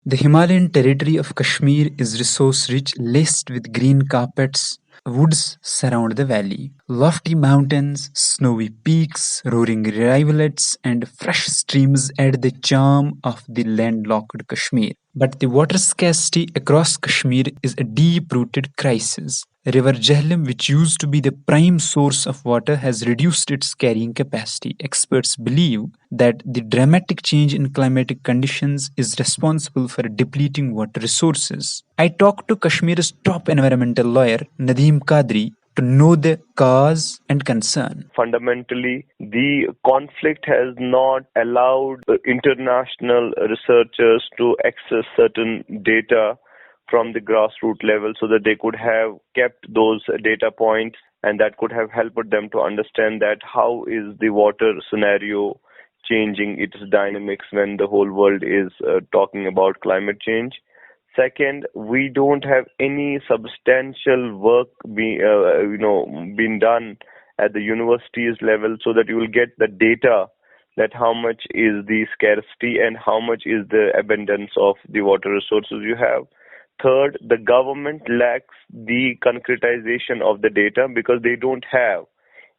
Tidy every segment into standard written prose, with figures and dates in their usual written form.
The Himalayan territory of Kashmir is resource-rich, laced with green carpets. Woods surround the valley. Lofty mountains, snowy peaks, roaring rivulets, and fresh streams add the charm of the landlocked Kashmir. But the water scarcity across Kashmir is a deep-rooted crisis. River Jhelum, which used to be the prime source of water, has reduced its carrying capacity. Experts believe that the dramatic change in climatic conditions is responsible for depleting water resources. I talked to Kashmir's top environmental lawyer, Nadeem Qadri, to know the cause and concern. Fundamentally, the conflict has not allowed international researchers to access certain data from the grassroots level so that they could have kept those data points, and that could have helped them to understand that how is the water scenario changing its dynamics when the whole world is talking about climate change. Second, we don't have any substantial work being done at the universities level so that you will get the data that how much is the scarcity and how much is the abundance of the water resources you have. Third, the government lacks the concretization of the data because they don't have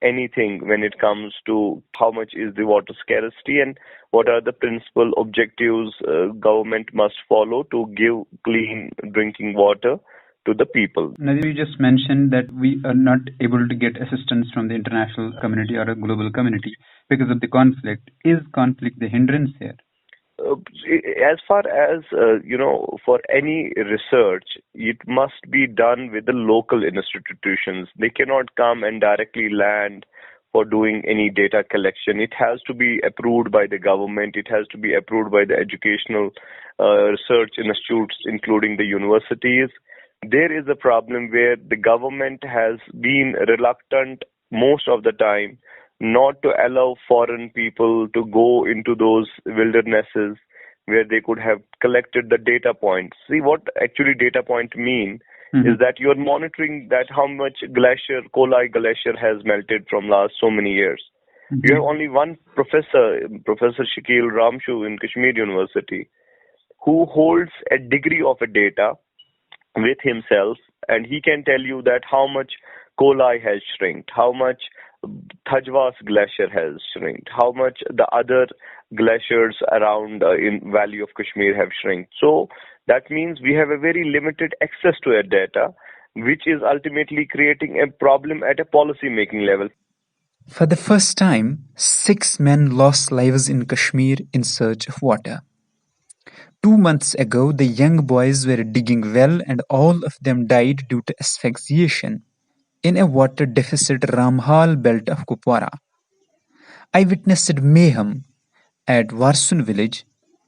anything when it comes to how much is the water scarcity and what are the principal objectives government must follow to give clean drinking water to the people. Nadeem, you just mentioned that we are not able to get assistance from the international community or a global community because of the conflict. Is conflict the hindrance here? As far as for any research, it must be done with the local institutions. They cannot come and directly land for doing any data collection. It has to be approved by the government. It has to be approved by the educational research institutes, including the universities. There is a problem where the government has been reluctant most of the time not to allow foreign people to go into those wildernesses where they could have collected the data points. See, what actually data point mean is that you're monitoring that how much Kolai glacier has melted from last so many years. You have only one professor, Professor Shakil Ramshu in Kashmir University, who holds a degree of a data with himself, and he can tell you that how much Kolai has shrinked, how much Thajwas glacier has shrinked, how much the other glaciers around in Valley of Kashmir have shrinked. So that means we have a very limited access to that data, which is ultimately creating a problem at a policy making level. For the first time, 6 men lost lives in Kashmir in search of water. 2 months ago, the young boys were digging well and all of them died due to asphyxiation in a water-deficient Ramhal belt of Kupwara. I witnessed mayhem at Warsun village,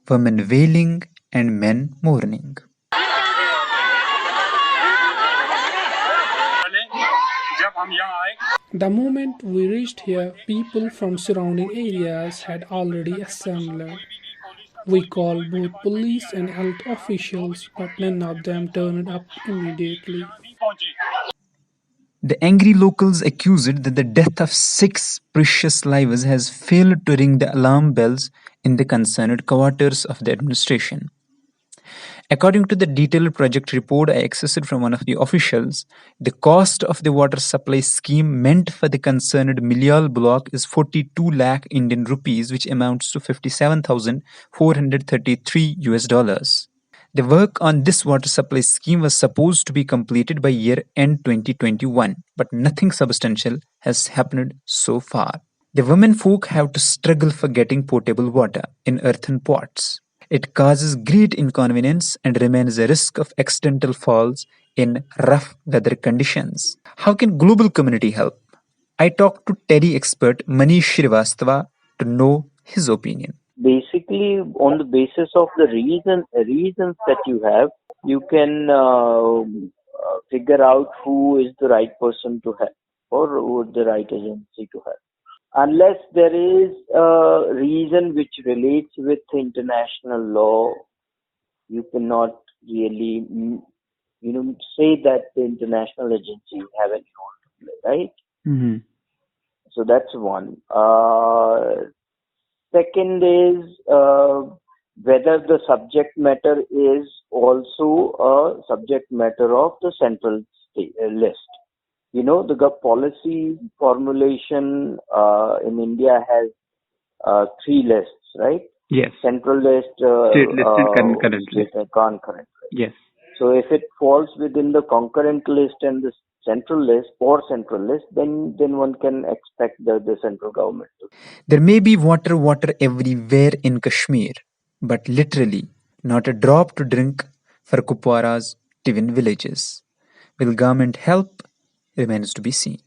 women wailing and men mourning. The moment we reached here, people from surrounding areas had already assembled. We called both police and health officials, but none of them turned up immediately. The angry locals accused that the death of 6 precious lives has failed to ring the alarm bells in the concerned quarters of the administration. According to the detailed project report I accessed from one of the officials, the cost of the water supply scheme meant for the concerned Milyal block is 42 lakh Indian rupees, which amounts to 57,433 US dollars. The work on this water supply scheme was supposed to be completed by year end 2021, but nothing substantial has happened so far. The women folk have to struggle for getting potable water in earthen pots. It causes great inconvenience and remains a risk of accidental falls in rough weather conditions. How can global community help? I talked to TERI expert Manish Srivastava to know his opinion. Basically, on the basis of the reasons that you have, you can figure out who is the right person to help or who is the right agency to help. Unless there is a reason which relates with international law, you cannot really, say that the international agencies have any role to play, right? Mm-hmm. So that's one. Second is whether the subject matter is also a subject matter of the central list. The policy formulation in India has three lists, right? Yes. Central list, State list and concurrent list. concurrent list. Yes. So if it falls within the concurrent list and the central list, then one can expect the central government to. There may be water everywhere in Kashmir, but literally not a drop to drink for Kupwara's Tivin villages. Will government help? Remains to be seen.